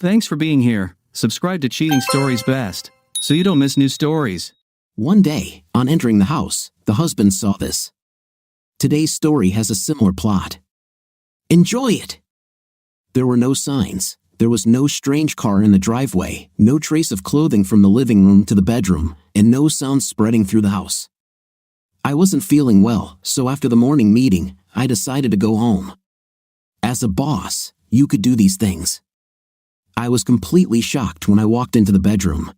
Thanks for being here. Subscribe to Cheating Stories Best, so you don't miss new stories. One day, on entering the house, the husband saw this. Today's story has a similar plot. Enjoy it! There were no signs. There was no strange car in the driveway, no trace of clothing from the living room to the bedroom, and no sounds spreading through the house. I wasn't feeling well, so after the morning meeting, I decided to go home. As a boss, you could do these things. I was completely shocked when I walked into the bedroom.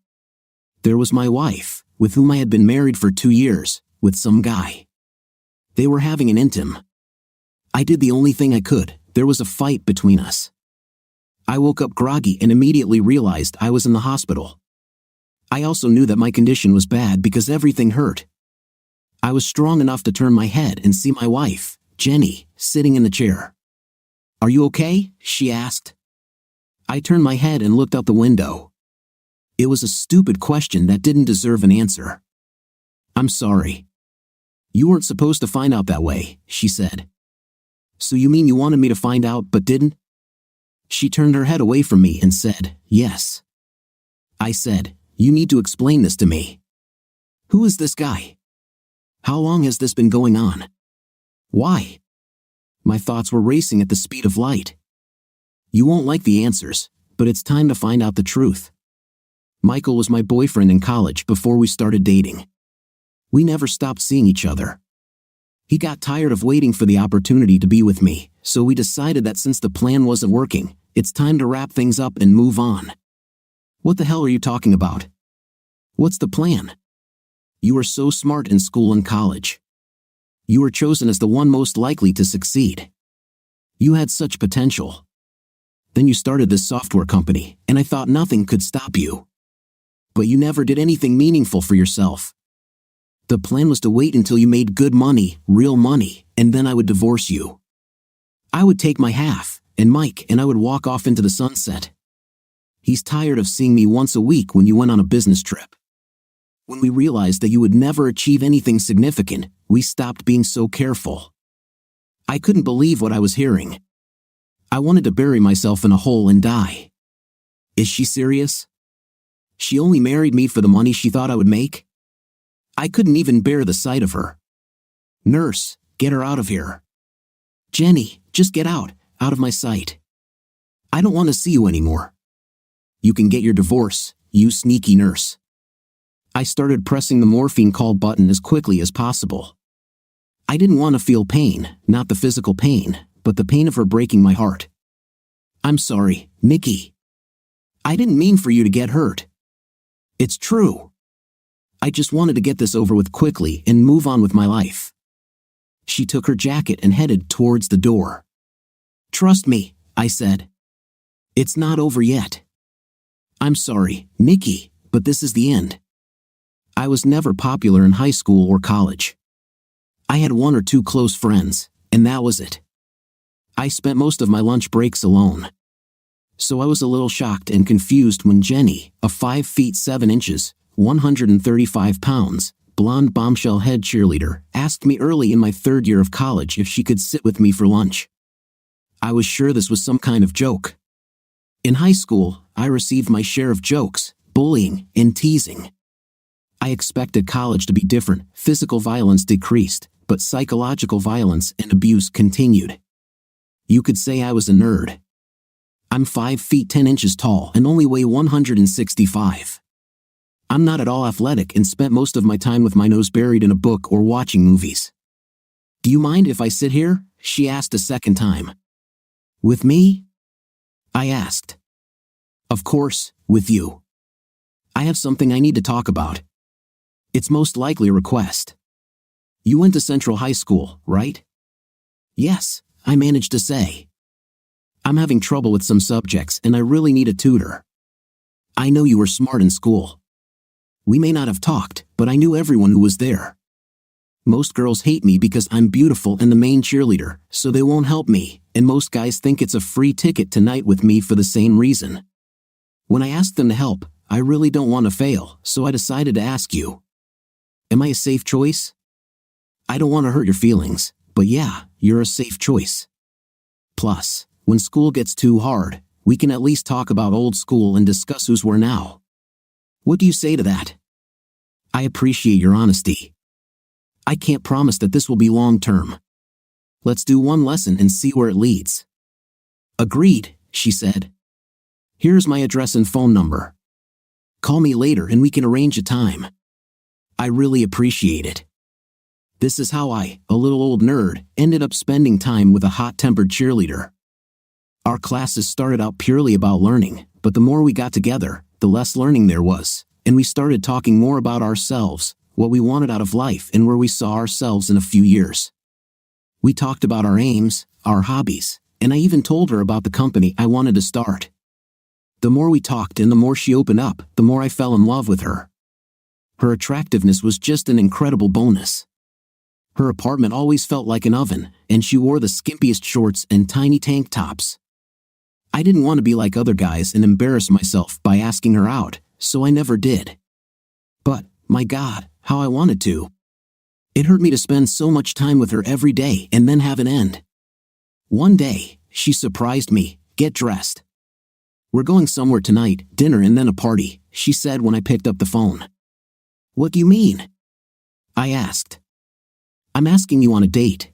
There was my wife, with whom I had been married for 2 years, with some guy. They were having an intim. I did the only thing I could. There was a fight between us. I woke up groggy and immediately realized I was in the hospital. I also knew that my condition was bad because everything hurt. I was strong enough to turn my head and see my wife, Jenny, sitting in the chair. "Are you okay?" she asked. I turned my head and looked out the window. It was a stupid question that didn't deserve an answer. "I'm sorry. You weren't supposed to find out that way," she said. "So you mean you wanted me to find out but didn't?" She turned her head away from me and said, "Yes." I said, "You need to explain this to me. Who is this guy? How long has this been going on? Why?" My thoughts were racing at the speed of light. You won't like the answers, but it's time to find out the truth. Michael was my boyfriend in college before we started dating. We never stopped seeing each other. He got tired of waiting for the opportunity to be with me, so we decided that since the plan wasn't working, it's time to wrap things up and move on. "What the hell are you talking about? What's the plan? You were so smart in school and college. You were chosen as the one most likely to succeed. You had such potential. Then you started this software company, and I thought nothing could stop you. But you never did anything meaningful for yourself. The plan was to wait until you made good money, real money, and then I would divorce you. I would take my half, and Mike and I would walk off into the sunset. He's tired of seeing me once a week when you went on a business trip. When we realized that you would never achieve anything significant, we stopped being so careful." I couldn't believe what I was hearing. I wanted to bury myself in a hole and die. Is she serious? She only married me for the money she thought I would make? I couldn't even bear the sight of her. "Nurse, get her out of here. Jenny, just get out of my sight. I don't want to see you anymore. You can get your divorce, you sneaky nurse." I started pressing the morphine call button as quickly as possible. I didn't want to feel pain, not the physical pain, but the pain of her breaking my heart. "I'm sorry, Nikki. I didn't mean for you to get hurt. It's true. I just wanted to get this over with quickly and move on with my life." She took her jacket and headed towards the door. "Trust me," I said. "It's not over yet. I'm sorry, Nikki, but this is the end." I was never popular in high school or college. I had 1 or 2 close friends, and that was it. I spent most of my lunch breaks alone. So I was a little shocked and confused when Jenny, a 5 feet 7 inches, 135 pounds, blonde bombshell head cheerleader, asked me early in my 3rd year of college if she could sit with me for lunch. I was sure this was some kind of joke. In high school, I received my share of jokes, bullying, and teasing. I expected college to be different. Physical violence decreased, but psychological violence and abuse continued. You could say I was a nerd. I'm 5 feet 10 inches tall and only weigh 165. I'm not at all athletic and spent most of my time with my nose buried in a book or watching movies. "Do you mind if I sit here?" she asked a second time. "With me?" I asked. "Of course, with you. I have something I need to talk about. It's most likely a request. You went to Central High School, right?" "Yes," I managed to say. "I'm having trouble with some subjects and I really need a tutor. I know you were smart in school. We may not have talked, but I knew everyone who was there. Most girls hate me because I'm beautiful and the main cheerleader, so they won't help me, and most guys think it's a free ticket to night with me for the same reason. When I asked them to help, I really don't want to fail, so I decided to ask you. Am I a safe choice? I don't want to hurt your feelings, but yeah, you're a safe choice. Plus, when school gets too hard, We can at least talk about old school and discuss who's where now. What do you say to that? I appreciate your honesty. I can't promise that this will be long-term. Let's do one lesson and see where it leads. Agreed, she said. Here's my address and phone number. Call me later and we can arrange a time. I really appreciate it. This is how I, a little old nerd, ended up spending time with a hot-tempered cheerleader. Our classes started out purely about learning, but the more we got together, the less learning there was, and we started talking more about ourselves, what we wanted out of life and where we saw ourselves in a few years. We talked about our aims, our hobbies, and I even told her about the company I wanted to start. The more we talked and the more she opened up, the more I fell in love with her. Her attractiveness was just an incredible bonus. Her apartment always felt like an oven, and she wore the skimpiest shorts and tiny tank tops. I didn't want to be like other guys and embarrass myself by asking her out, so I never did. But, my God, how I wanted to. It hurt me to spend so much time with her every day and then have an end. One day, she surprised me. Get dressed. We're going somewhere tonight, dinner and then a party, she said when I picked up the phone. What do you mean? I asked. I'm asking you on a date.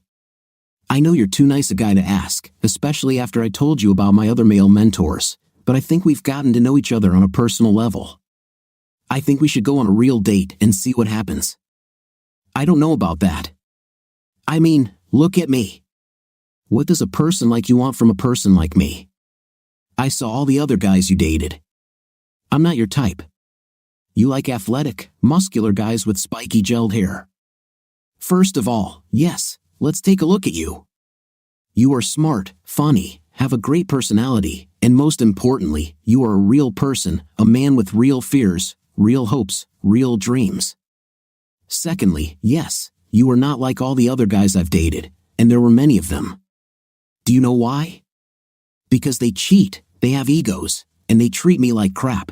I know you're too nice a guy to ask, especially after I told you about my other male mentors, but I think we've gotten to know each other on a personal level. I think we should go on a real date and see what happens. I don't know about that. I mean, look at me. What does a person like you want from a person like me? I saw all the other guys you dated. I'm not your type. You like athletic, muscular guys with spiky gelled hair. First of all, yes, let's take a look at you. You are smart, funny, have a great personality, and most importantly, you are a real person, a man with real fears, real hopes, real dreams. Secondly, yes, you are not like all the other guys I've dated, and there were many of them. Do you know why? Because they cheat, they have egos, and they treat me like crap.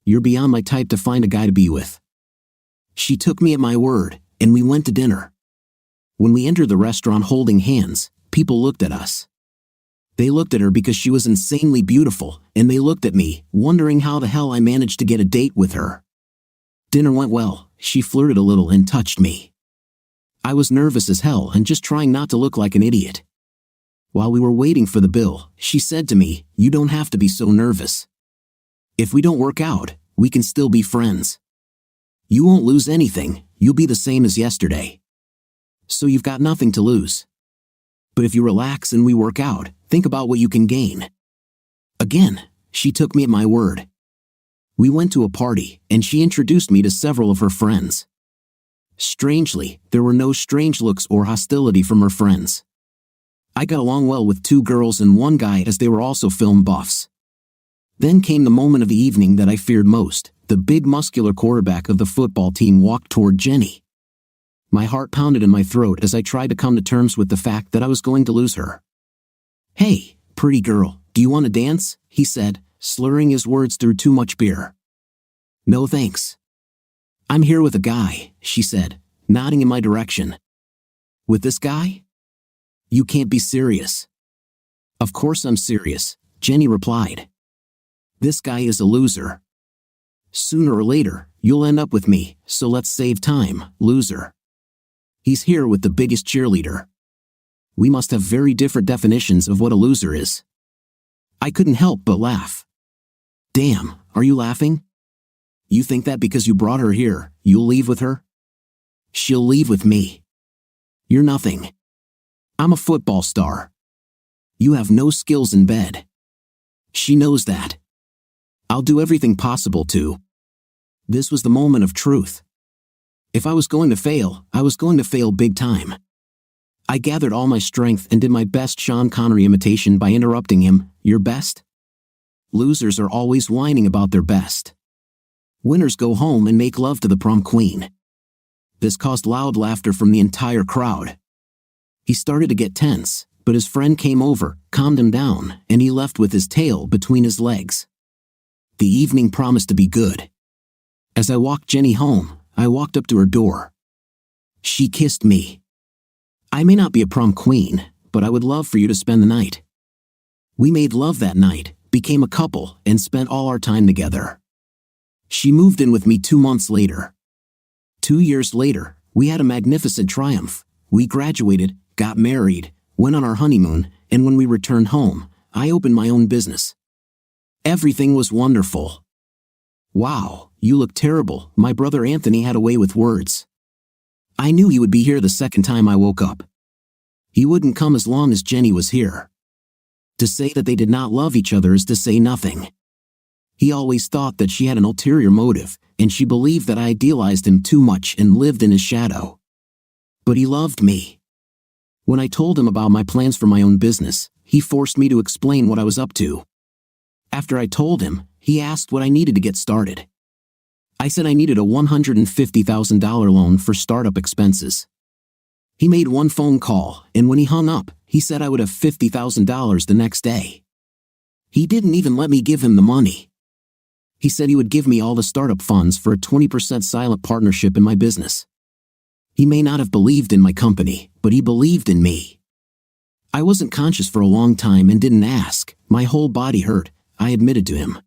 You're beyond my type to find a guy to be with. She took me at my word, and we went to dinner. When we entered the restaurant holding hands, people looked at us. They looked at her because she was insanely beautiful, and they looked at me, wondering how the hell I managed to get a date with her. Dinner went well, she flirted a little and touched me. I was nervous as hell and just trying not to look like an idiot. While we were waiting for the bill, she said to me, "You don't have to be so nervous. If we don't work out, we can still be friends. You won't lose anything, you'll be the same as yesterday. So you've got nothing to lose. But if you relax and we work out, think about what you can gain." Again, she took me at my word. We went to a party, and she introduced me to several of her friends. Strangely, there were no strange looks or hostility from her friends. I got along well with 2 girls and 1 guy as they were also film buffs. Then came the moment of the evening that I feared most. The big muscular quarterback of the football team walked toward Jenny. My heart pounded in my throat as I tried to come to terms with the fact that I was going to lose her. "Hey, pretty girl, do you want to dance?" he said, slurring his words through too much beer. "No thanks. I'm here with a guy," she said, nodding in my direction. "With this guy? You can't be serious." "Of course I'm serious," Jenny replied. "This guy is a loser. Sooner or later, you'll end up with me, so let's save time, loser. He's here with the biggest cheerleader. We must have very different definitions of what a loser is." I couldn't help but laugh. "Damn, are you laughing? You think that because you brought her here, you'll leave with her? She'll leave with me. You're nothing. I'm a football star. You have no skills in bed. She knows that. I'll do everything possible to." This was the moment of truth. If I was going to fail, I was going to fail big time. I gathered all my strength and did my best Sean Connery imitation by interrupting him. "Your best? Losers are always whining about their best. Winners go home and make love to the prom queen." This caused loud laughter from the entire crowd. He started to get tense, but his friend came over, calmed him down, and he left with his tail between his legs. The evening promised to be good. As I walked Jenny home, I walked up to her door. She kissed me. "I may not be a prom queen, but I would love for you to spend the night." We made love that night, became a couple, and spent all our time together. She moved in with me 2 months later. 2 years later, we had a magnificent triumph. We graduated, got married, went on our honeymoon, and when we returned home, I opened my own business. Everything was wonderful. Wow, you look terrible, my brother Anthony had a way with words. I knew he would be here the second time I woke up. He wouldn't come as long as Jenny was here. To say that they did not love each other is to say nothing. He always thought that she had an ulterior motive, and she believed that I idealized him too much and lived in his shadow. But he loved me. When I told him about my plans for my own business, he forced me to explain what I was up to. After I told him, he asked what I needed to get started. I said I needed a $150,000 loan for startup expenses. He made one phone call, and when he hung up, he said I would have $50,000 the next day. He didn't even let me give him the money. He said he would give me all the startup funds for a 20% silent partnership in my business. He may not have believed in my company, but he believed in me. I wasn't conscious for a long time and didn't ask. My whole body hurt, I admitted to him.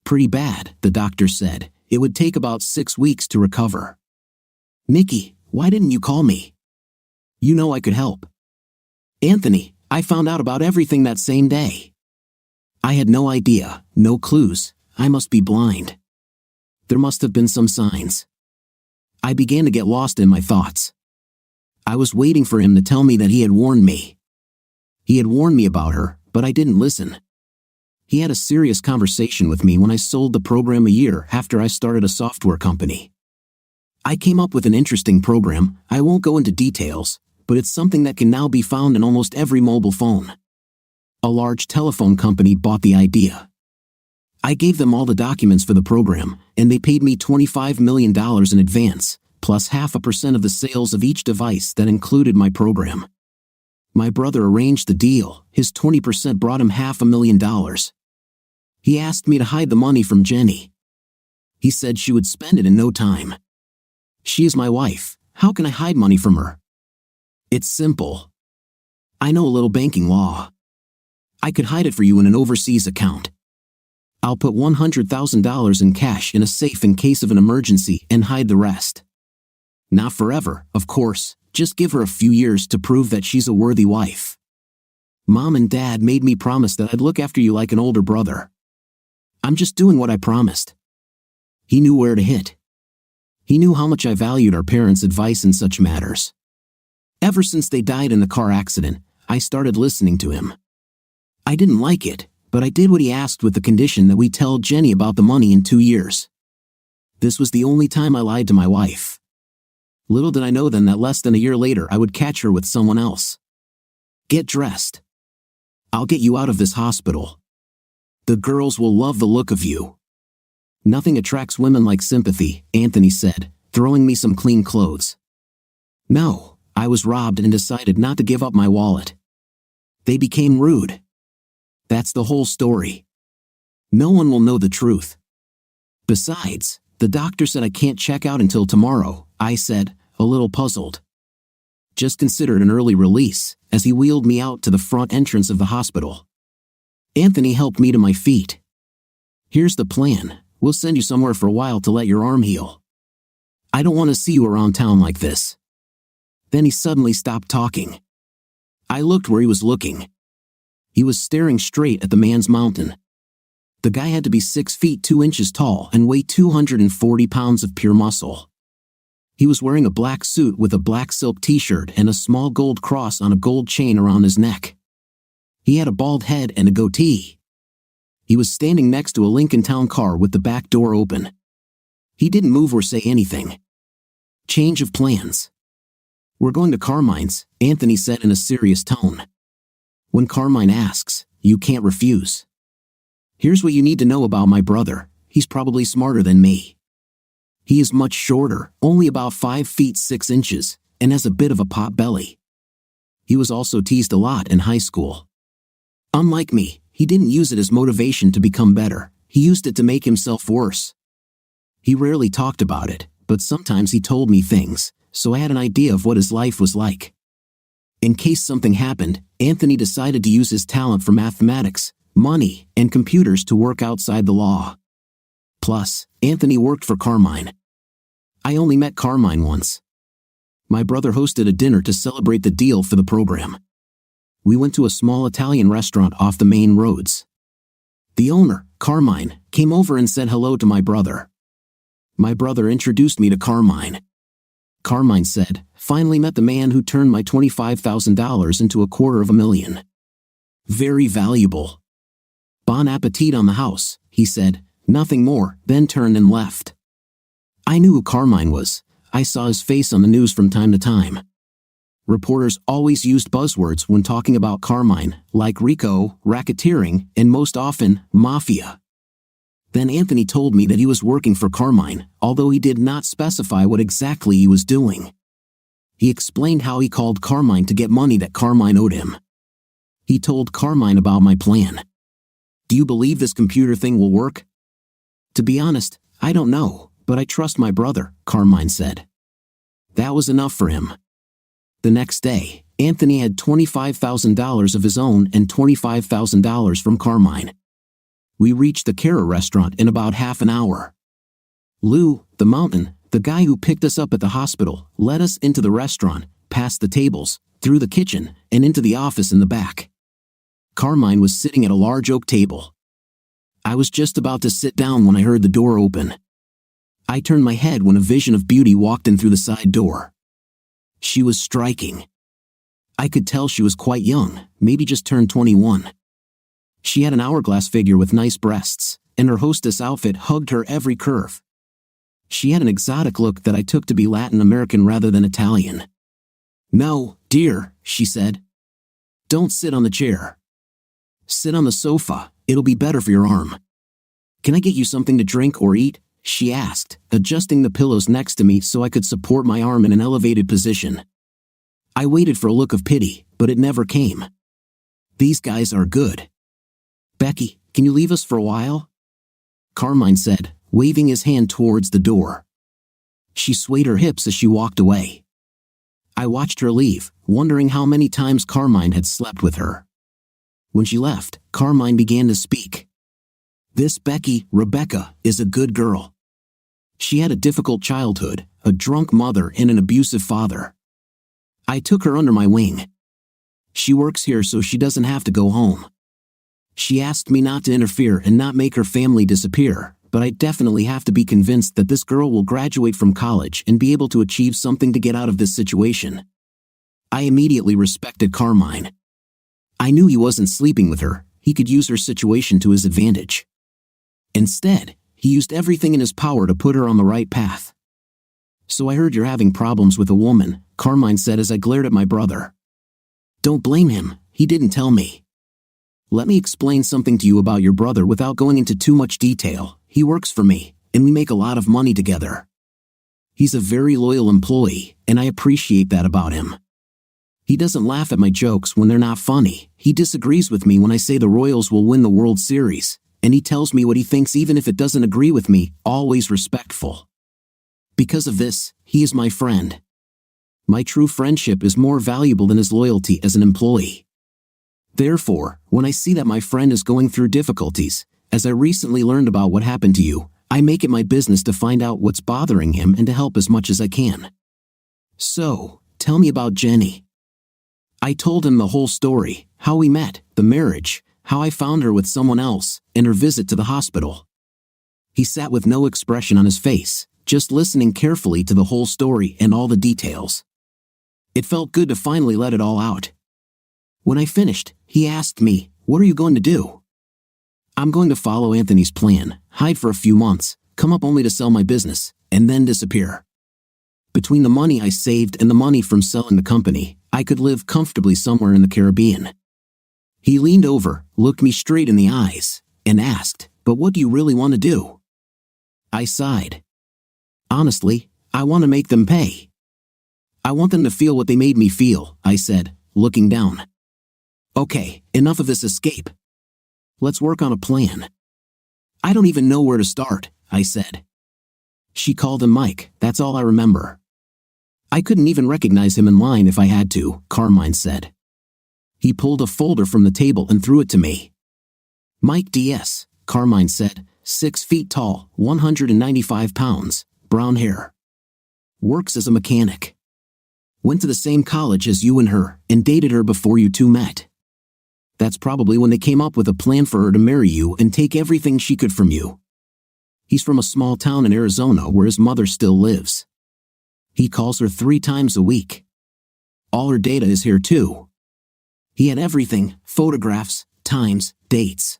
Pretty bad, the doctor said. It would take about 6 weeks to recover. Nikki, why didn't you call me? You know I could help. Anthony, I found out about everything that same day. I had no idea, no clues. I must be blind. There must have been some signs. I began to get lost in my thoughts. I was waiting for him to tell me that he had warned me. He had warned me about her, but I didn't listen. He had a serious conversation with me when I sold the program a year after I started a software company. I came up with an interesting program. I won't go into details, but it's something that can now be found in almost every mobile phone. A large telephone company bought the idea. I gave them all the documents for the program, and they paid me $25 million in advance, plus 0.5% of the sales of each device that included my program. My brother arranged the deal. His 20% brought him $500,000. He asked me to hide the money from Jenny. He said she would spend it in no time. She is my wife. How can I hide money from her? It's simple. I know a little banking law. I could hide it for you in an overseas account. I'll put $100,000 in cash in a safe in case of an emergency and hide the rest. Not forever, of course, just give her a few years to prove that she's a worthy wife. Mom and Dad made me promise that I'd look after you like an older brother. I'm just doing what I promised. He knew where to hit. He knew how much I valued our parents' advice in such matters. Ever since they died in a car accident, I started listening to him. I didn't like it, but I did what he asked with the condition that we tell Jenny about the money in 2 years. This was the only time I lied to my wife. Little did I know then that less than a year later I would catch her with someone else. Get dressed. I'll get you out of this hospital. The girls will love the look of you. Nothing attracts women like sympathy, Anthony said, throwing me some clean clothes. No, I was robbed and decided not to give up my wallet. They became rude. That's the whole story. No one will know the truth. Besides, the doctor said I can't check out until tomorrow, I said, a little puzzled. Just consider it an early release, as he wheeled me out to the front entrance of the hospital. Anthony helped me to my feet. Here's the plan. We'll send you somewhere for a while to let your arm heal. I don't want to see you around town like this. Then he suddenly stopped talking. I looked where he was looking. He was staring straight at the man's mountain. The guy had to be 6 feet 2 inches tall and weigh 240 pounds of pure muscle. He was wearing a black suit with a black silk t-shirt and a small gold cross on a gold chain around his neck. He had a bald head and a goatee. He was standing next to a Lincoln Town car with the back door open. He didn't move or say anything. Change of plans. We're going to Carmine's, Anthony said in a serious tone. When Carmine asks, you can't refuse. Here's what you need to know about my brother. He's probably smarter than me. He is much shorter, only about 5 feet 6 inches, and has a bit of a pot belly. He was also teased a lot in high school. Unlike me, he didn't use it as motivation to become better. He used it to make himself worse. He rarely talked about it, but sometimes he told me things, so I had an idea of what his life was like. In case something happened, Anthony decided to use his talent for mathematics, money, and computers to work outside the law. Plus, Anthony worked for Carmine. I only met Carmine once. My brother hosted a dinner to celebrate the deal for the program. We went to a small Italian restaurant off the main roads. The owner, Carmine, came over and said hello to my brother. My brother introduced me to Carmine. Carmine said, "Finally met the man who turned my $25,000 into $250,000. Very valuable. Bon appetit on the house," he said, nothing more, then turned and left. I knew who Carmine was. I saw his face on the news from time to time. Reporters always used buzzwords when talking about Carmine, like RICO, racketeering, and most often, mafia. Then Anthony told me that he was working for Carmine, although he did not specify what exactly he was doing. He explained how he called Carmine to get money that Carmine owed him. He told Carmine about my plan. "Do you believe this computer thing will work?" "To be honest, I don't know, but I trust my brother," Carmine said. That was enough for him. The next day, Anthony had $25,000 of his own and $25,000 from Carmine. We reached the Cara restaurant in about half an hour. Lou, the mountain, the guy who picked us up at the hospital, led us into the restaurant, past the tables, through the kitchen, and into the office in the back. Carmine was sitting at a large oak table. I was just about to sit down when I heard the door open. I turned my head when a vision of beauty walked in through the side door. She was striking. I could tell she was quite young, maybe just turned 21. She had an hourglass figure with nice breasts, and her hostess outfit hugged her every curve. She had an exotic look that I took to be Latin American rather than Italian. "No, dear," she said. "Don't sit on the chair. Sit on the sofa, it'll be better for your arm." "Can I get you something to drink or eat?" she asked, adjusting the pillows next to me so I could support my arm in an elevated position. I waited for a look of pity, but it never came. "These guys are good. Becky, can you leave us for a while?" Carmine said, waving his hand towards the door. She swayed her hips as she walked away. I watched her leave, wondering how many times Carmine had slept with her. When she left, Carmine began to speak. "This Becky, Rebecca, is a good girl. She had a difficult childhood, a drunk mother and an abusive father. I took her under my wing. She works here so she doesn't have to go home. She asked me not to interfere and not make her family disappear, but I definitely have to be convinced that this girl will graduate from college and be able to achieve something to get out of this situation." I immediately respected Carmine. I knew he wasn't sleeping with her, he could use her situation to his advantage. Instead, he used everything in his power to put her on the right path. "So I heard you're having problems with a woman," Carmine said as I glared at my brother. "Don't blame him, he didn't tell me. Let me explain something to you about your brother without going into too much detail. He works for me, and we make a lot of money together. He's a very loyal employee, and I appreciate that about him. He doesn't laugh at my jokes when they're not funny. He disagrees with me when I say the Royals will win the World Series, and he tells me what he thinks even if it doesn't agree with me, always respectful. Because of this, he is my friend. My true friendship is more valuable than his loyalty as an employee. Therefore, when I see that my friend is going through difficulties, as I recently learned about what happened to you, I make it my business to find out what's bothering him and to help as much as I can. So, tell me about Jenny." I told him the whole story, how we met, the marriage, how I found her with someone else, and her visit to the hospital. He sat with no expression on his face, just listening carefully to the whole story and all the details. It felt good to finally let it all out. When I finished, he asked me, "What are you going to do?" "I'm going to follow Anthony's plan, hide for a few months, come up only to sell my business, and then disappear. Between the money I saved and the money from selling the company, I could live comfortably somewhere in the Caribbean." He leaned over, looked me straight in the eyes, and asked, "But what do you really want to do?" I sighed. "Honestly, I want to make them pay. I want them to feel what they made me feel," I said, looking down. "Okay, enough of this escape. Let's work on a plan." "I don't even know where to start," I said. She called him Mike, that's all I remember. "I couldn't even recognize him in line if I had to," Carmine said. He pulled a folder from the table and threw it to me. Mike DS, Carmine said, 6 feet tall, 195 pounds, brown hair. Works as a mechanic. Went to the same college as you and her, and dated her before you two met. That's probably when they came up with a plan for her to marry you and take everything she could from you. He's from a small town in Arizona where his mother still lives. He calls her 3 times a week. All her data is here too. He had everything, photographs, times, dates.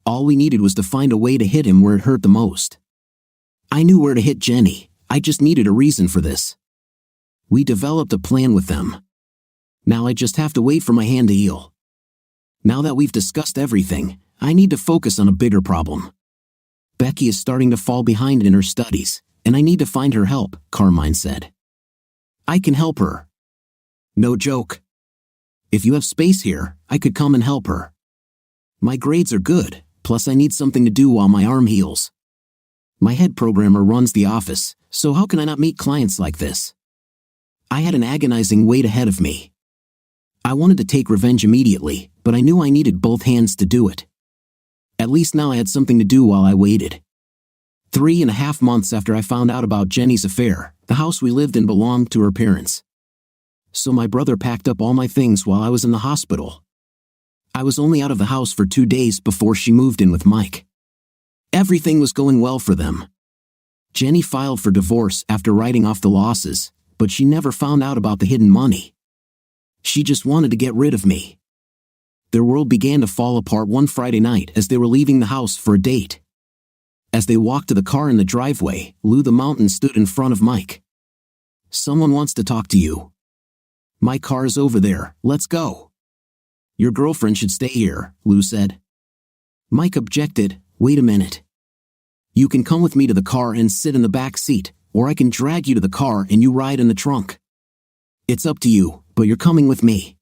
All we needed was to find a way to hit him where it hurt the most. I knew where to hit Jenny, I just needed a reason for this. We developed a plan with them. Now I just have to wait for my hand to heal. Now that we've discussed everything, I need to focus on a bigger problem. Becky is starting to fall behind in her studies, and I need to find her help, Carmine said. I can help her. No joke. If you have space here, I could come and help her. My grades are good, plus I need something to do while my arm heals. My head programmer runs the office, so how can I not meet clients like this? I had an agonizing wait ahead of me. I wanted to take revenge immediately, but I knew I needed both hands to do it. At least now I had something to do while I waited. 3.5 months after I found out about Jenny's affair, the house we lived in belonged to her parents. So my brother packed up all my things while I was in the hospital. I was only out of the house for 2 days before she moved in with Mike. Everything was going well for them. Jenny filed for divorce after writing off the losses, but she never found out about the hidden money. She just wanted to get rid of me. Their world began to fall apart one Friday night as they were leaving the house for a date. As they walked to the car in the driveway, Lou the Mountain stood in front of Mike. Someone wants to talk to you. My car is over there, let's go. Your girlfriend should stay here, Lou said. Mike objected, wait a minute. You can come with me to the car and sit in the back seat, or I can drag you to the car and you ride in the trunk. It's up to you, but you're coming with me.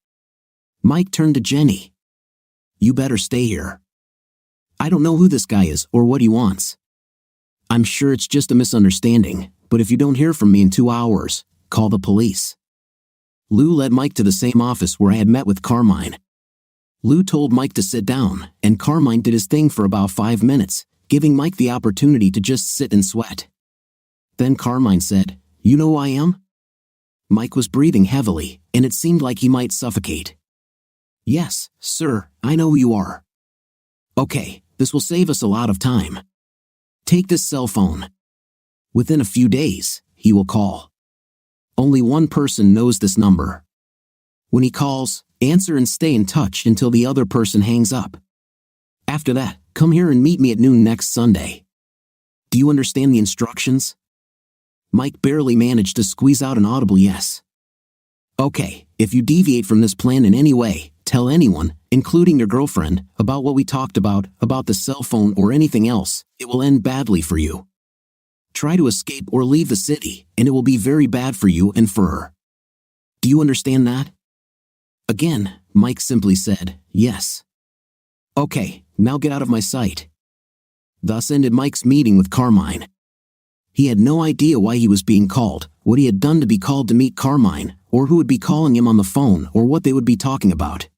Mike turned to Jenny. You better stay here. I don't know who this guy is or what he wants. I'm sure it's just a misunderstanding, but if you don't hear from me in 2 hours, call the police. Lou led Mike to the same office where I had met with Carmine. Lou told Mike to sit down, and Carmine did his thing for about 5 minutes, giving Mike the opportunity to just sit and sweat. Then Carmine said, You know who I am? Mike was breathing heavily, and it seemed like he might suffocate. Yes, sir, I know who you are. Okay, this will save us a lot of time. Take this cell phone. Within a few days, he will call. Only one person knows this number. When he calls, answer and stay in touch until the other person hangs up. After that, come here and meet me at noon next Sunday. Do you understand the instructions? Mike barely managed to squeeze out an audible yes. Okay, if you deviate from this plan in any way, tell anyone, including your girlfriend, about what we talked about the cell phone or anything else, it will end badly for you. Try to escape or leave the city, and it will be very bad for you and for her. Do you understand that? Again, Mike simply said, yes. Okay, now get out of my sight. Thus ended Mike's meeting with Carmine. He had no idea why he was being called, what he had done to be called to meet Carmine, or who would be calling him on the phone or what they would be talking about.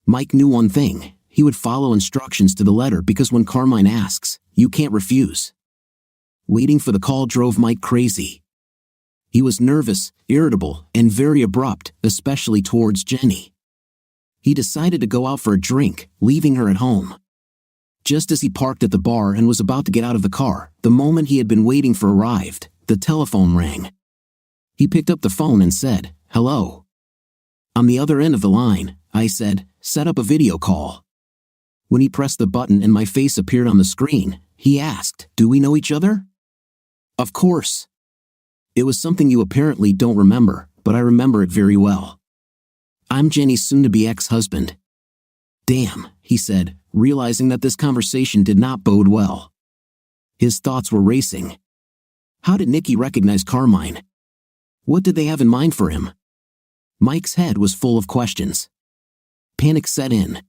Mike knew one thing, he would follow instructions to the letter because when Carmine asks, you can't refuse. Waiting for the call drove Mike crazy. He was nervous, irritable, and very abrupt, especially towards Jenny. He decided to go out for a drink, leaving her at home. Just as he parked at the bar and was about to get out of the car, the moment he had been waiting for arrived, the telephone rang. He picked up the phone and said, hello. On the other end of the line, I said, set up a video call. When he pressed the button and my face appeared on the screen, he asked, do we know each other? Of course. It was something you apparently don't remember, but I remember it very well. I'm Jenny's soon-to-be ex-husband. Damn, he said, realizing that this conversation did not bode well. His thoughts were racing. How did Nikki recognize Carmine? What did they have in mind for him? Mike's head was full of questions. Panic set in.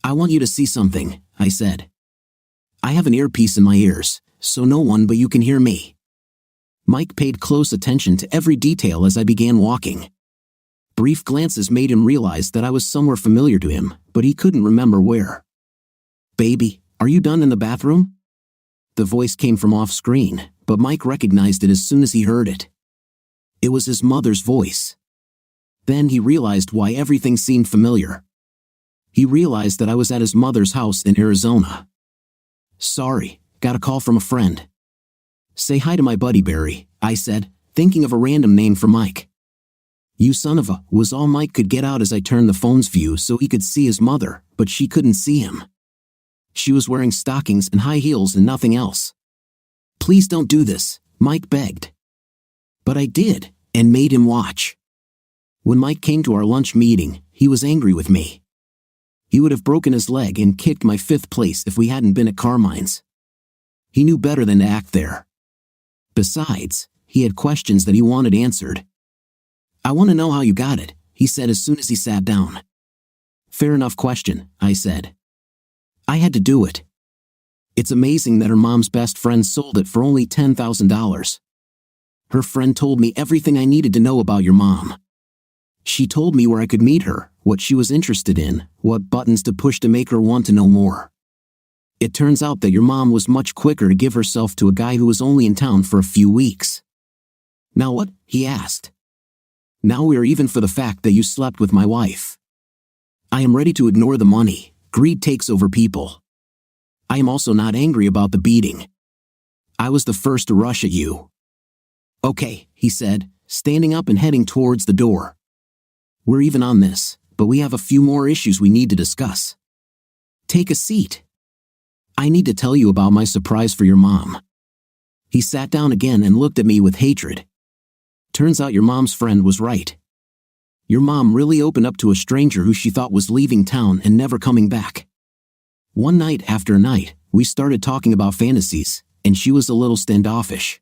I want you to see something, I said. I have an earpiece in my ears, so no one but you can hear me. Mike paid close attention to every detail as I began walking. Brief glances made him realize that I was somewhere familiar to him, but he couldn't remember where. "Baby, are you done in the bathroom?" The voice came from off-screen, but Mike recognized it as soon as he heard it. It was his mother's voice. Then he realized why everything seemed familiar. He realized that I was at his mother's house in Arizona. "Sorry, got a call from a friend." "Say hi to my buddy Barry," I said, thinking of a random name for Mike. "You son of a," was all Mike could get out as I turned the phone's view so he could see his mother, but she couldn't see him. She was wearing stockings and high heels and nothing else. "Please don't do this," Mike begged. But I did, and made him watch. When Mike came to our lunch meeting, he was angry with me. He would have broken his leg and kicked my 5th place if we hadn't been at Carmine's. He knew better than to act there. Besides, he had questions that he wanted answered. "I want to know how you got it," he said as soon as he sat down. "Fair enough question," I said. "I had to do it. It's amazing that her mom's best friend sold it for only $10,000. Her friend told me everything I needed to know about your mom. She told me where I could meet her, what she was interested in, what buttons to push to make her want to know more. It turns out that your mom was much quicker to give herself to a guy who was only in town for a few weeks." "Now what?" he asked. "Now we are even for the fact that you slept with my wife. I am ready to ignore the money. Greed takes over people. I am also not angry about the beating. I was the first to rush at you." "Okay," he said, standing up and heading towards the door. "We're even on this, but we have a few more issues we need to discuss. Take a seat. I need to tell you about my surprise for your mom." He sat down again and looked at me with hatred. "Turns out your mom's friend was right. Your mom really opened up to a stranger who she thought was leaving town and never coming back. One night after night, we started talking about fantasies, and she was a little standoffish.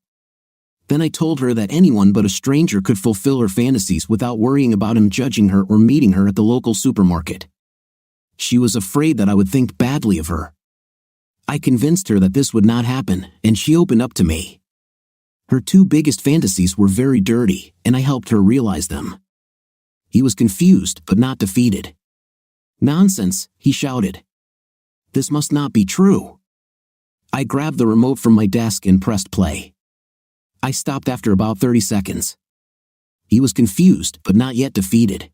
Then I told her that anyone but a stranger could fulfill her fantasies without worrying about him judging her or meeting her at the local supermarket. She was afraid that I would think badly of her. I convinced her that this would not happen, and she opened up to me. Her 2 biggest fantasies were very dirty, and I helped her realize them." He was confused but not defeated. "Nonsense," he shouted. "This must not be true." I grabbed the remote from my desk and pressed play. I stopped after about 30 seconds. He was confused but not yet defeated.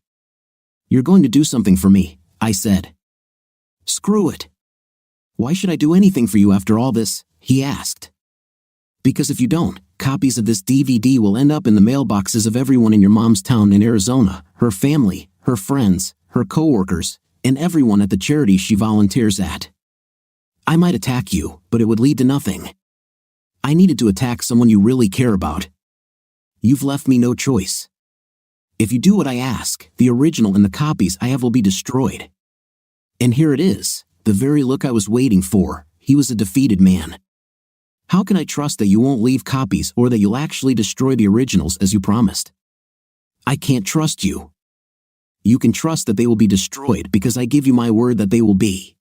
"You're going to do something for me," I said. "Screw it." "Why should I do anything for you after all this?" he asked. "Because if you don't, copies of this DVD will end up in the mailboxes of everyone in your mom's town in Arizona, her family, her friends, her coworkers, and everyone at the charity she volunteers at. I might attack you, but it would lead to nothing. I needed to attack someone you really care about. You've left me no choice. If you do what I ask, the original and the copies I have will be destroyed." And here it is, the very look I was waiting for. He was a defeated man. "How can I trust that you won't leave copies or that you'll actually destroy the originals as you promised?" "I can't trust you." "You can trust that they will be destroyed because I give you my word that they will be."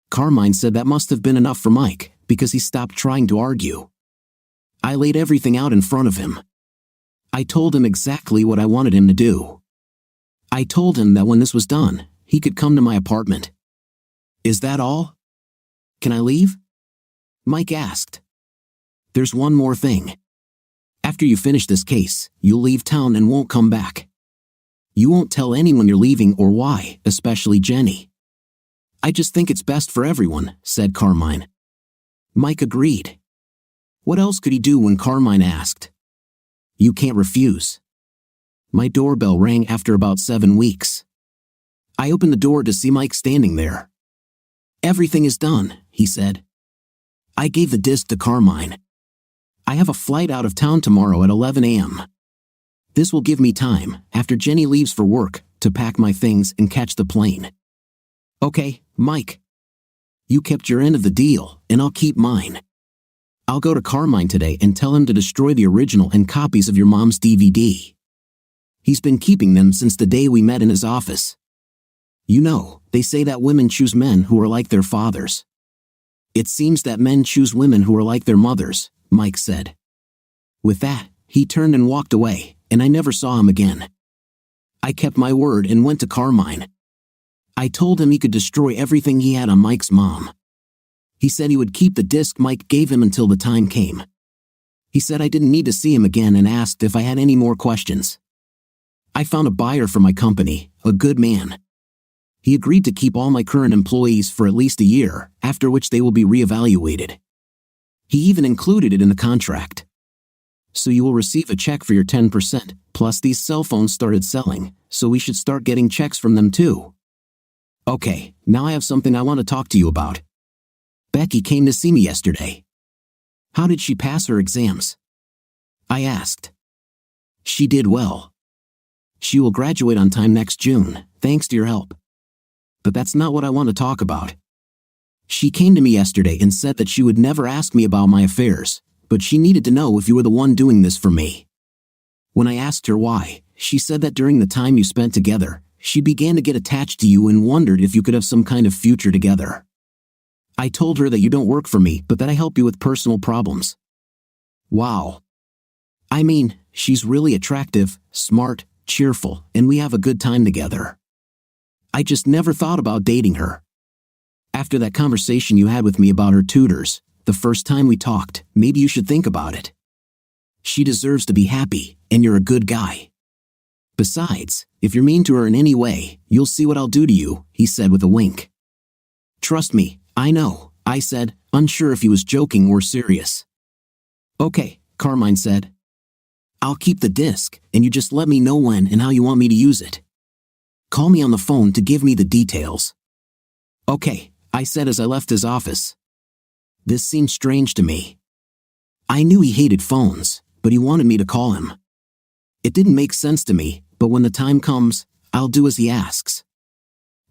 Carmine said that must have been enough for Mike, because he stopped trying to argue. I laid everything out in front of him. I told him exactly what I wanted him to do. I told him that when this was done, he could come to my apartment. "Is that all? Can I leave?" Mike asked. "There's one more thing. After you finish this case, you'll leave town and won't come back. You won't tell anyone you're leaving or why, especially Jenny." "I just think it's best for everyone," said Carmine. Mike agreed. What else could he do when Carmine asked? You can't refuse. My doorbell rang after about 7 weeks. I opened the door to see Mike standing there. "Everything is done," he said. I gave the disc to Carmine. "I have a flight out of town tomorrow at 11 a.m. This will give me time, after Jenny leaves for work, to pack my things and catch the plane." "Okay, Mike. You kept your end of the deal, and I'll keep mine. I'll go to Carmine today and tell him to destroy the original and copies of your mom's DVD. He's been keeping them since the day we met in his office. You know, they say that women choose men who are like their fathers. It seems that men choose women who are like their mothers," Mike said. With that, he turned and walked away, and I never saw him again. I kept my word and went to Carmine. I told him he could destroy everything he had on Mike's mom, He said he would keep the disc Mike gave him until the time came. He said I didn't need to see him again and asked if I had any more questions. I found a buyer for my company, a good man. He agreed to keep all my current employees for at least a year, after which they will be reevaluated. He even included it in the contract. So you will receive a check for your 10%, plus these cell phones started selling, so we should start getting checks from them too. Okay, now I have something I want to talk to you about. Becky came to see me yesterday. How did she pass her exams? I asked. She did well. She will graduate on time next June, thanks to your help. But that's not what I want to talk about. She came to me yesterday and said that she would never ask me about my affairs, but she needed to know if you were the one doing this for me. When I asked her why, she said that during the time you spent together, she began to get attached to you and wondered if you could have some kind of future together. I told her that you don't work for me, but that I help you with personal problems. Wow. I mean, she's really attractive, smart, cheerful, and we have a good time together. I just never thought about dating her. After that conversation you had with me about her tutors, the first time we talked, maybe you should think about it. She deserves to be happy, and you're a good guy. Besides, if you're mean to her in any way, you'll see what I'll do to you, he said with a wink. Trust me, I know, I said, unsure if he was joking or serious. Okay, Carmine said. I'll keep the disc, and you just let me know when and how you want me to use it. Call me on the phone to give me the details. Okay, I said as I left his office. This seemed strange to me. I knew he hated phones, but he wanted me to call him. It didn't make sense to me, but when the time comes, I'll do as he asks.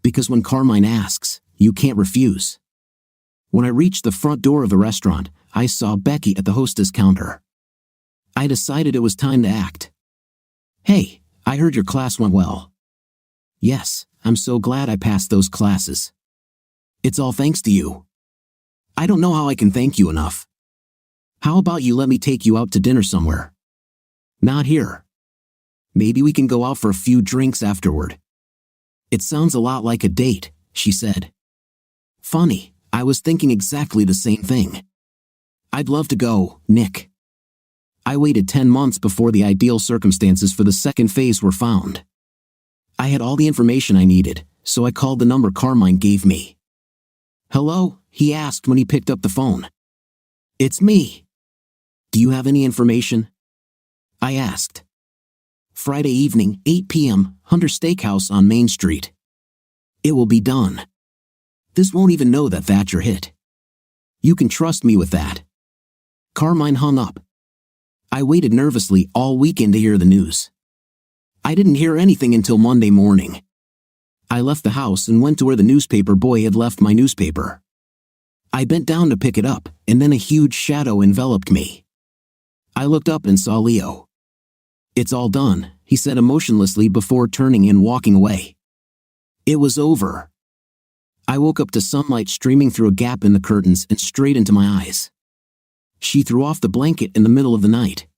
Because when Carmine asks, you can't refuse. When I reached the front door of the restaurant, I saw Becky at the hostess counter. I decided it was time to act. Hey, I heard your class went well. Yes, I'm so glad I passed those classes. It's all thanks to you. I don't know how I can thank you enough. How about you let me take you out to dinner somewhere? Not here. Maybe we can go out for a few drinks afterward. It sounds a lot like a date, she said. Funny, I was thinking exactly the same thing. I'd love to go, Nick. I waited 10 months before the ideal circumstances for the second phase were found. I had all the information I needed, so I called the number Carmine gave me. Hello, he asked when he picked up the phone. It's me. Do you have any information? I asked. Friday evening, 8 p.m., Hunter Steakhouse on Main Street. It will be done. This won't even know that Thatcher hit. You can trust me with that. Carmine hung up. I waited nervously all weekend to hear the news. I didn't hear anything until Monday morning. I left the house and went to where the newspaper boy had left my newspaper. I bent down to pick it up, and then a huge shadow enveloped me. I looked up and saw Leo. It's all done, he said emotionlessly before turning and walking away. It was over. I woke up to sunlight streaming through a gap in the curtains and straight into my eyes. She threw off the blanket in the middle of the night.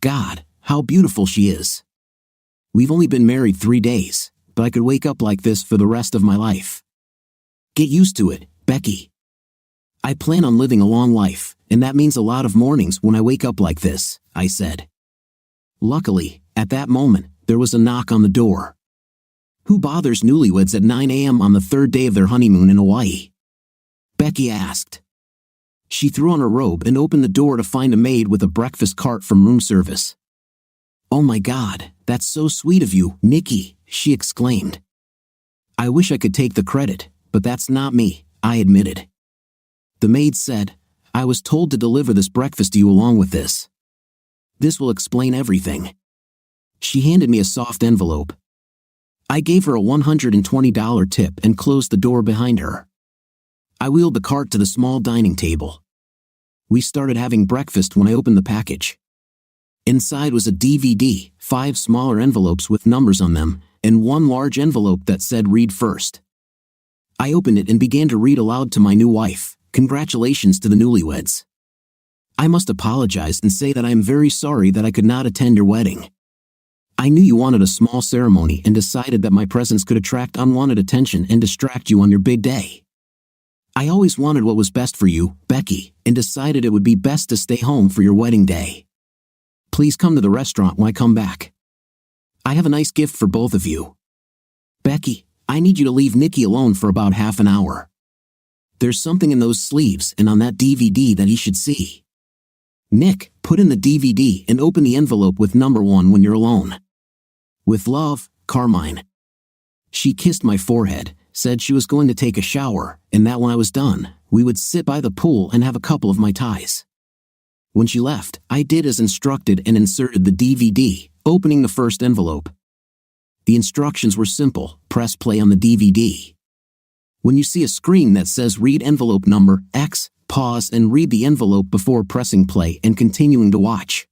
God, how beautiful she is. We've only been married 3 days, but I could wake up like this for the rest of my life. Get used to it, Becky. I plan on living a long life, and that means a lot of mornings when I wake up like this, I said. Luckily, at that moment, there was a knock on the door. Who bothers newlyweds at 9 a.m. on the third day of their honeymoon in Hawaii? Becky asked. She threw on her robe and opened the door to find a maid with a breakfast cart from room service. Oh my God, that's so sweet of you, Nikki, she exclaimed. I wish I could take the credit, but that's not me, I admitted. The maid said, I was told to deliver this breakfast to you along with this. This will explain everything. She handed me a soft envelope. I gave her a $120 tip and closed the door behind her. I wheeled the cart to the small dining table. We started having breakfast when I opened the package. Inside was a DVD, 5 smaller envelopes with numbers on them, and 1 large envelope that said read first. I opened it and began to read aloud to my new wife, congratulations to the newlyweds. I must apologize and say that I am very sorry that I could not attend your wedding. I knew you wanted a small ceremony and decided that my presence could attract unwanted attention and distract you on your big day. I always wanted what was best for you, Becky, and decided it would be best to stay home for your wedding day. Please come to the restaurant when I come back. I have a nice gift for both of you. Becky, I need you to leave Nicky alone for about half an hour. There's something in those sleeves and on that DVD that he should see. Nick, put in the DVD and open the envelope with number 1 when you're alone. With love, Carmine. She kissed my forehead, said she was going to take a shower, and that when I was done, we would sit by the pool and have a couple of Mai Tais. When she left, I did as instructed and inserted the DVD, opening the first envelope. The instructions were simple: press play on the DVD. When you see a screen that says read envelope number X, pause and read the envelope before pressing play and continuing to watch.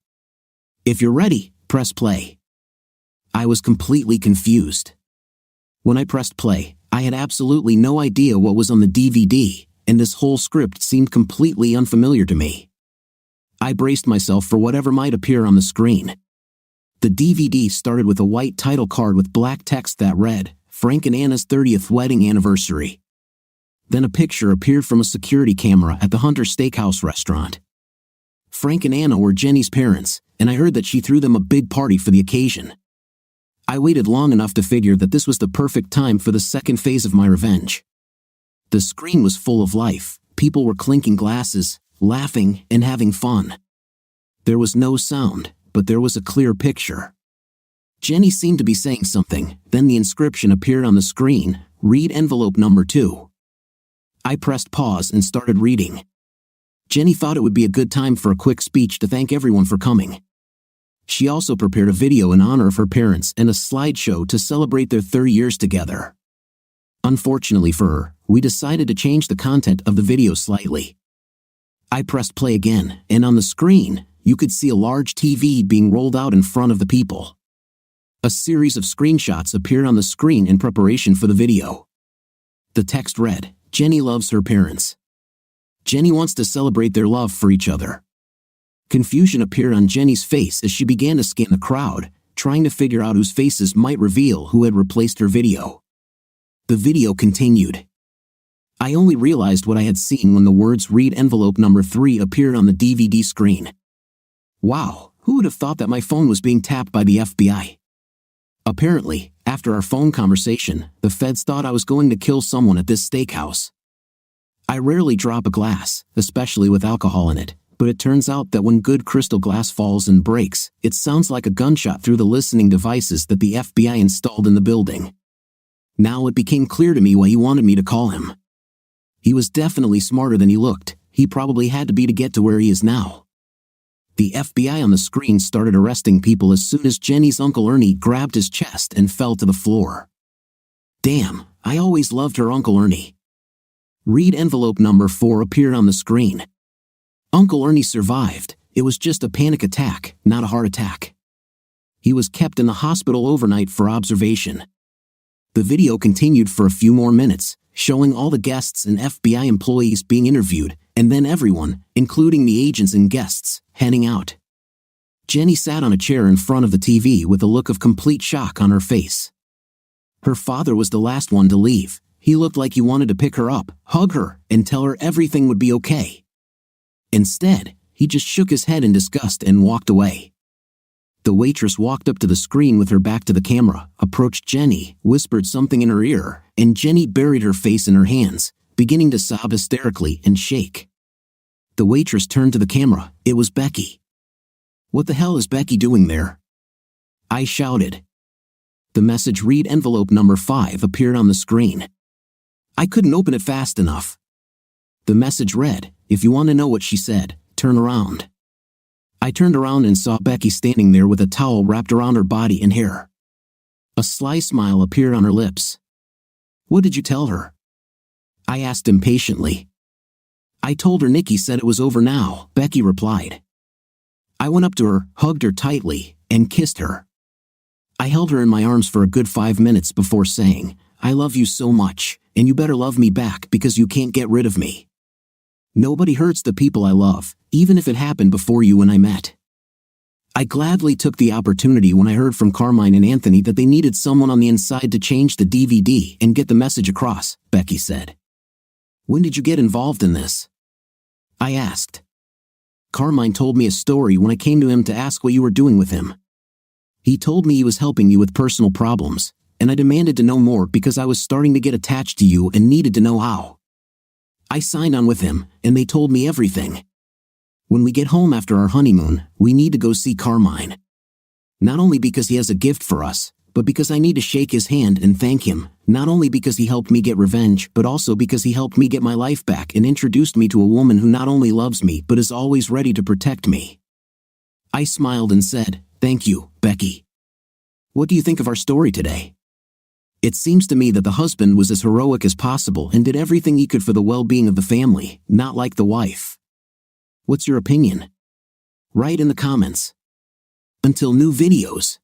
If you're ready, press play. I was completely confused. When I pressed play, I had absolutely no idea what was on the DVD, and this whole script seemed completely unfamiliar to me. I braced myself for whatever might appear on the screen. The DVD started with a white title card with black text that read, Frank and Anna's 30th wedding anniversary. Then a picture appeared from a security camera at the Hunter Steakhouse restaurant. Frank and Anna were Jenny's parents, and I heard that she threw them a big party for the occasion. I waited long enough to figure that this was the perfect time for the second phase of my revenge. The screen was full of life. People were clinking glasses, laughing, and having fun. There was no sound, but there was a clear picture. Jenny seemed to be saying something, then the inscription appeared on the screen, read envelope number 2. I pressed pause and started reading. Jenny thought it would be a good time for a quick speech to thank everyone for coming. She also prepared a video in honor of her parents and a slideshow to celebrate their 30 years together. Unfortunately for her, we decided to change the content of the video slightly. I pressed play again, and on the screen, you could see a large TV being rolled out in front of the people. A series of screenshots appeared on the screen in preparation for the video. The text read, Jenny loves her parents. Jenny wants to celebrate their love for each other. Confusion appeared on Jenny's face as she began to scan the crowd, trying to figure out whose faces might reveal who had replaced her video. The video continued. I only realized what I had seen when the words read envelope number 3 appeared on the DVD screen. Wow, who would have thought that my phone was being tapped by the FBI? Apparently, after our phone conversation, the feds thought I was going to kill someone at this steakhouse. I rarely drop a glass, especially with alcohol in it, but it turns out that when good crystal glass falls and breaks, it sounds like a gunshot through the listening devices that the FBI installed in the building. Now it became clear to me why he wanted me to call him. He was definitely smarter than he looked. He probably had to be to get to where he is now. The FBI on the screen started arresting people as soon as Jenny's Uncle Ernie grabbed his chest and fell to the floor. Damn, I always loved her Uncle Ernie. Read envelope number 4 appeared on the screen. Uncle Ernie survived. It was just a panic attack, not a heart attack. He was kept in the hospital overnight for observation. The video continued for a few more minutes, showing all the guests and FBI employees being interviewed, and then everyone, including the agents and guests, heading out. Jenny sat on a chair in front of the TV with a look of complete shock on her face. Her father was the last one to leave. He looked like he wanted to pick her up, hug her, and tell her everything would be okay. Instead, he just shook his head in disgust and walked away. The waitress walked up to the screen with her back to the camera, approached Jenny, whispered something in her ear, and Jenny buried her face in her hands, beginning to sob hysterically and shake. The waitress turned to the camera. It was Becky. What the hell is Becky doing there? I shouted. The message read envelope number 5 appeared on the screen. I couldn't open it fast enough. The message read, if you want to know what she said, turn around. I turned around and saw Becky standing there with a towel wrapped around her body and hair. A sly smile appeared on her lips. What did you tell her? I asked impatiently. I told her Nicky said it was over now, Becky replied. I went up to her, hugged her tightly, and kissed her. I held her in my arms for a good 5 minutes before saying, I love you so much, and you better love me back because you can't get rid of me. Nobody hurts the people I love, even if it happened before you and I met. I gladly took the opportunity when I heard from Carmine and Anthony that they needed someone on the inside to change the DVD and get the message across, Becky said. When did you get involved in this? I asked. Carmine told me a story when I came to him to ask what you were doing with him. He told me he was helping you with personal problems, and I demanded to know more because I was starting to get attached to you and needed to know how. I signed on with him, and they told me everything. When we get home after our honeymoon, we need to go see Carmine. Not only because he has a gift for us, but because I need to shake his hand and thank him, not only because he helped me get revenge, but also because he helped me get my life back and introduced me to a woman who not only loves me but is always ready to protect me. I smiled and said, "Thank you, Becky." What do you think of our story today? It seems to me that the husband was as heroic as possible and did everything he could for the well-being of the family, not like the wife. What's your opinion? Write in the comments. Until new videos.